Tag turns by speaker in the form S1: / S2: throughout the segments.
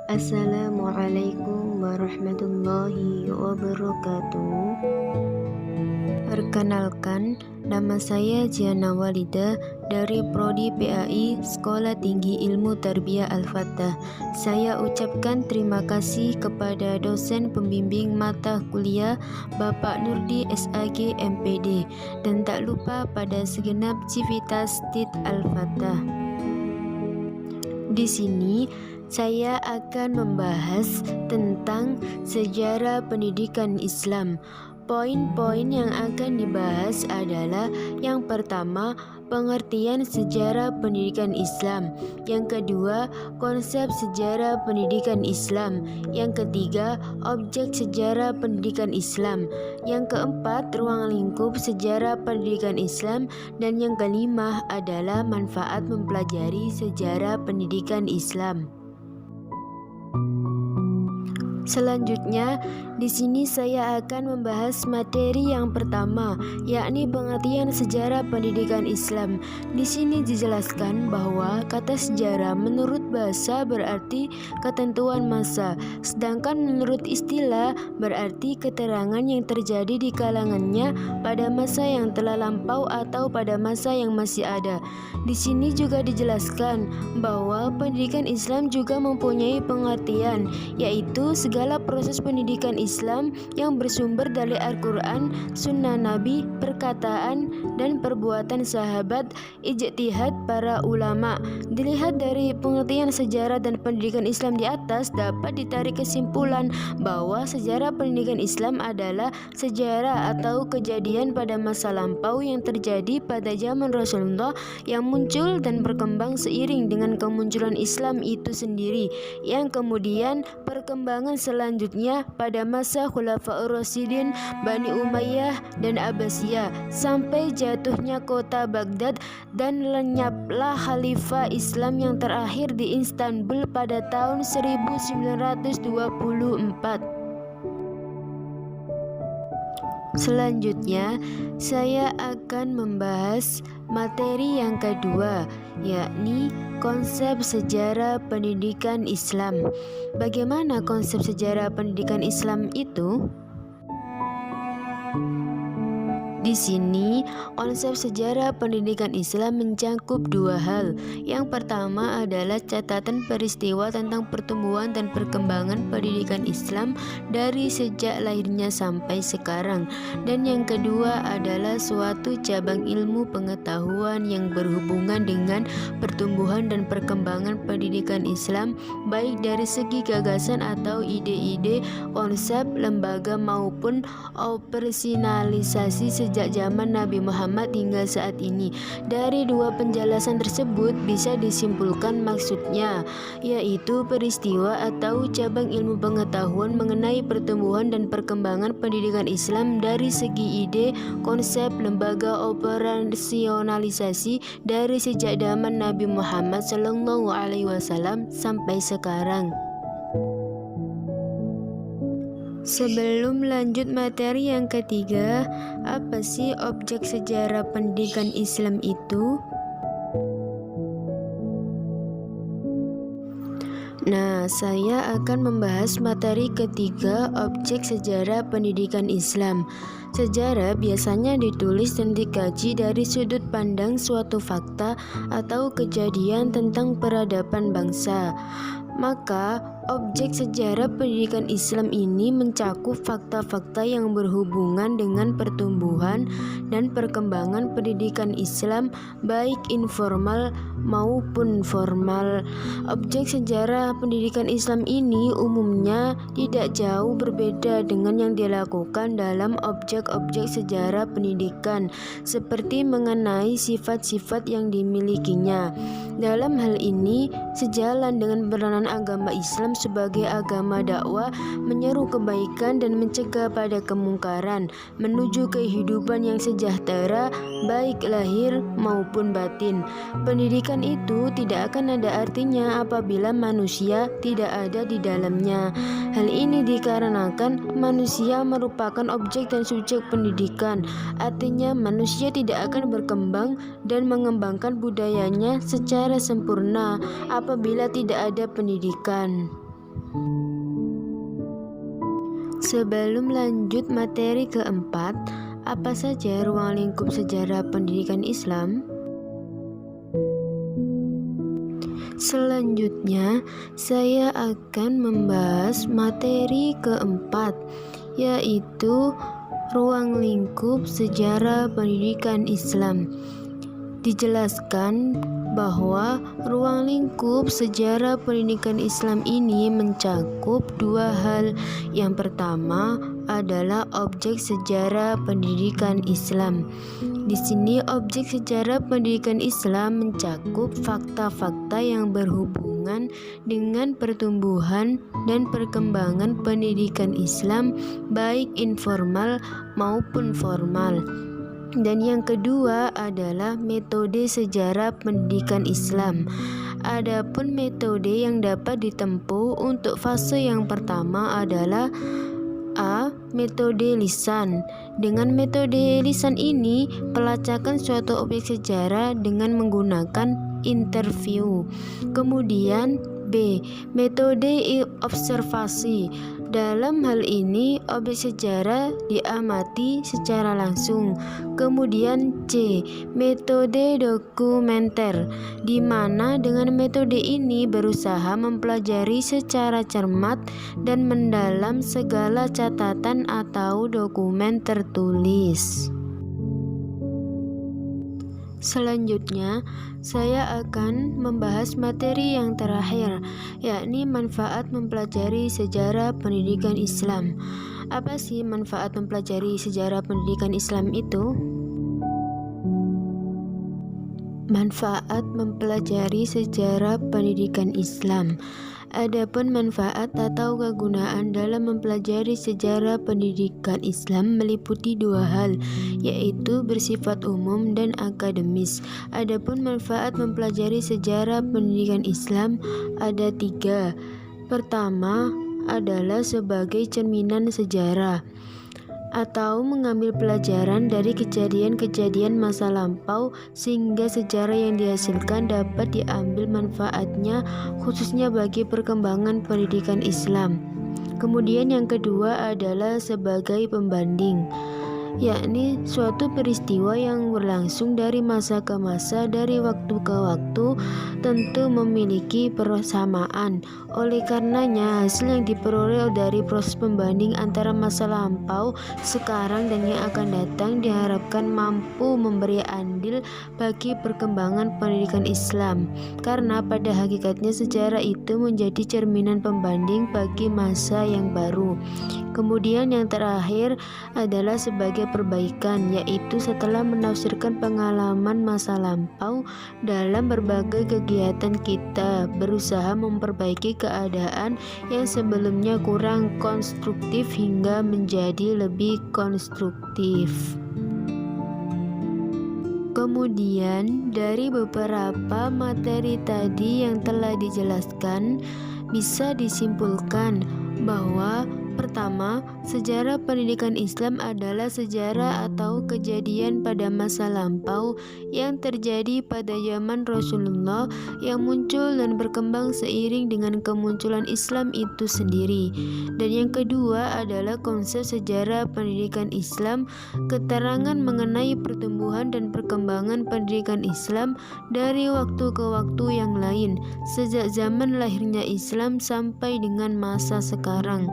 S1: Assalamualaikum warahmatullahi wabarakatuh. Perkenalkan, nama saya Jiana Walida dari Prodi PAI Sekolah Tinggi Ilmu Tarbiyah Al-Fatah. Saya ucapkan terima kasih kepada dosen pembimbing mata kuliah Bapak Nurdi SAG MPD, dan tak lupa pada segenap civitas TIT Al-Fatah. Di sini saya akan membahas tentang sejarah pendidikan Islam. Poin-poin yang akan dibahas adalah: yang pertama, pengertian sejarah pendidikan Islam; yang kedua, konsep sejarah pendidikan Islam; yang ketiga, objek sejarah pendidikan Islam; yang keempat, ruang lingkup sejarah pendidikan Islam; dan yang kelima adalah manfaat mempelajari sejarah pendidikan Islam. Selanjutnya, di sini saya akan membahas materi yang pertama, yakni pengertian sejarah pendidikan Islam. Di sini dijelaskan bahwa kata sejarah menurut bahasa berarti ketentuan masa, sedangkan menurut istilah berarti keterangan yang terjadi di kalangannya pada masa yang telah lampau atau pada masa yang masih ada. Di sini juga dijelaskan bahwa pendidikan Islam juga mempunyai pengertian, yaitu segala proses pendidikan Islam yang bersumber dari Al-Quran, Sunnah Nabi, perkataan dan perbuatan sahabat, ijtihad para ulama. Dilihat dari pengertian sejarah dan pendidikan Islam di atas, dapat ditarik kesimpulan bahwa sejarah pendidikan Islam adalah sejarah atau kejadian pada masa lampau yang terjadi pada zaman Rasulullah, yang muncul dan berkembang seiring dengan kemunculan Islam itu sendiri, yang kemudian perkembangan selanjutnya pada masa Khulafaur Rasyidin, Bani Umayyah dan Abbasiyah, sampai jatuhnya kota Baghdad dan lenyaplah Khalifah Islam yang terakhir di Istanbul pada tahun 1924. Selanjutnya, saya akan membahas materi yang kedua, yakni konsep sejarah pendidikan Islam. Bagaimana konsep sejarah pendidikan Islam itu? Di sini, konsep sejarah pendidikan Islam mencakup dua hal. Yang pertama adalah catatan peristiwa tentang pertumbuhan dan perkembangan pendidikan Islam dari sejak lahirnya sampai sekarang. Dan yang kedua adalah suatu cabang ilmu pengetahuan yang berhubungan dengan pertumbuhan dan perkembangan pendidikan Islam, baik dari segi gagasan atau ide-ide, konsep, lembaga maupun operasionalisasi sejak zaman Nabi Muhammad hingga saat ini. Dari dua penjelasan tersebut bisa disimpulkan maksudnya, yaitu peristiwa atau cabang ilmu pengetahuan mengenai pertumbuhan dan perkembangan pendidikan Islam dari segi ide, konsep, lembaga, operasionalisasi dari sejak zaman Nabi Muhammad SAW sampai sekarang. Sebelum lanjut materi yang ketiga, apa sih objek sejarah pendidikan Islam itu? Nah, saya akan membahas materi ketiga, objek sejarah pendidikan Islam. Sejarah biasanya ditulis dan dikaji dari sudut pandang suatu fakta atau kejadian tentang peradaban bangsa. Maka, objek sejarah pendidikan Islam ini mencakup fakta-fakta yang berhubungan dengan pertumbuhan dan perkembangan pendidikan Islam, baik informal maupun formal. Objek sejarah pendidikan Islam ini umumnya tidak jauh berbeda dengan yang dilakukan dalam objek-objek sejarah pendidikan, seperti mengenai sifat-sifat yang dimilikinya. Dalam hal ini, sejalan dengan peranan agama Islam sebagai agama dakwah, menyeru kebaikan dan mencegah pada kemungkaran, menuju kehidupan yang sejahtera baik lahir maupun batin. Pendidikan itu tidak akan ada artinya apabila manusia tidak ada di dalamnya. Hal ini dikarenakan manusia merupakan objek dan subjek pendidikan. Artinya manusia tidak akan berkembang dan mengembangkan budayanya secara sempurna apabila tidak ada pendidikan. Sebelum lanjut materi keempat, apa saja ruang lingkup sejarah pendidikan Islam? Selanjutnya, saya akan membahas materi keempat, yaitu ruang lingkup sejarah pendidikan Islam. Dijelaskan bahwa ruang lingkup sejarah pendidikan Islam ini mencakup dua hal. Yang pertama adalah objek sejarah pendidikan Islam. Di sini objek sejarah pendidikan Islam mencakup fakta-fakta yang berhubungan dengan pertumbuhan dan perkembangan pendidikan Islam, baik informal maupun formal. Dan yang kedua adalah metode sejarah pendidikan Islam. Adapun metode yang dapat ditempuh untuk fase yang pertama adalah A. Metode lisan. Dengan metode lisan ini, pelacakan suatu objek sejarah dengan menggunakan interview. Kemudian B. Metode observasi. Dalam hal ini, objek sejarah diamati secara langsung. Kemudian C. Metode dokumenter, di mana dengan metode ini berusaha mempelajari secara cermat dan mendalam segala catatan atau dokumen tertulis. Selanjutnya, saya akan membahas materi yang terakhir, yakni manfaat mempelajari sejarah pendidikan Islam. Apa sih manfaat mempelajari sejarah pendidikan Islam itu? Manfaat mempelajari sejarah pendidikan Islam. Adapun manfaat atau kegunaan dalam mempelajari sejarah pendidikan Islam meliputi dua hal, yaitu bersifat umum dan akademis. Adapun manfaat mempelajari sejarah pendidikan Islam ada tiga. Pertama adalah sebagai cerminan sejarah, atau mengambil pelajaran dari kejadian-kejadian masa lampau sehingga sejarah yang dihasilkan dapat diambil manfaatnya khususnya bagi perkembangan pendidikan Islam. Kemudian yang kedua adalah sebagai pembanding, yakni suatu peristiwa yang berlangsung dari masa ke masa, dari waktu ke waktu, tentu memiliki persamaan. Oleh karenanya, hasil yang diperoleh dari proses pembanding antara masa lampau, sekarang, dan yang akan datang diharapkan mampu memberi andil bagi perkembangan pendidikan Islam, karena pada hakikatnya sejarah itu menjadi cerminan pembanding bagi masa yang baru. Kemudian yang terakhir adalah sebagai perbaikan, yaitu setelah menafsirkan pengalaman masa lampau dalam berbagai kegiatan kita berusaha memperbaiki keadaan yang sebelumnya kurang konstruktif hingga menjadi lebih konstruktif. Kemudian dari beberapa materi tadi yang telah dijelaskan, bisa disimpulkan bahwa pertama, sejarah pendidikan Islam adalah sejarah atau kejadian pada masa lampau yang terjadi pada zaman Rasulullah yang muncul dan berkembang seiring dengan kemunculan Islam itu sendiri. Dan yang kedua adalah konsep sejarah pendidikan Islam, keterangan mengenai pertumbuhan dan perkembangan pendidikan Islam dari waktu ke waktu yang lain, sejak zaman lahirnya Islam sampai dengan masa sekarang.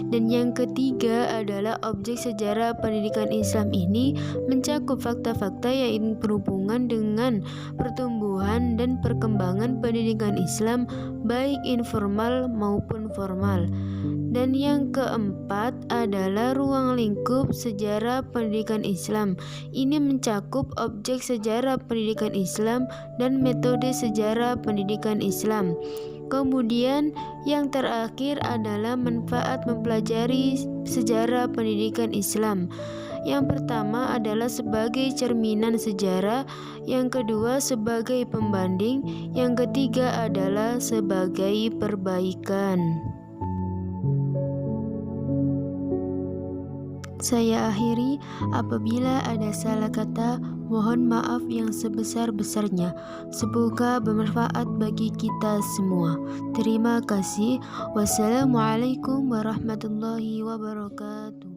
S1: Dan yang ketiga adalah objek sejarah pendidikan Islam ini mencakup fakta-fakta yang berhubungan dengan pertumbuhan dan perkembangan pendidikan Islam, baik informal maupun formal. Dan yang keempat adalah ruang lingkup sejarah pendidikan Islam. Ini mencakup objek sejarah pendidikan Islam dan metode sejarah pendidikan Islam. Kemudian yang terakhir adalah manfaat mempelajari sejarah pendidikan Islam. Yang pertama adalah sebagai cerminan sejarah, yang kedua sebagai pembanding, yang ketiga adalah sebagai perbaikan. Saya akhiri, apabila ada salah kata, mohon maaf yang sebesar-besarnya. Semoga bermanfaat bagi kita semua. Terima kasih. Wassalamualaikum warahmatullahi wabarakatuh.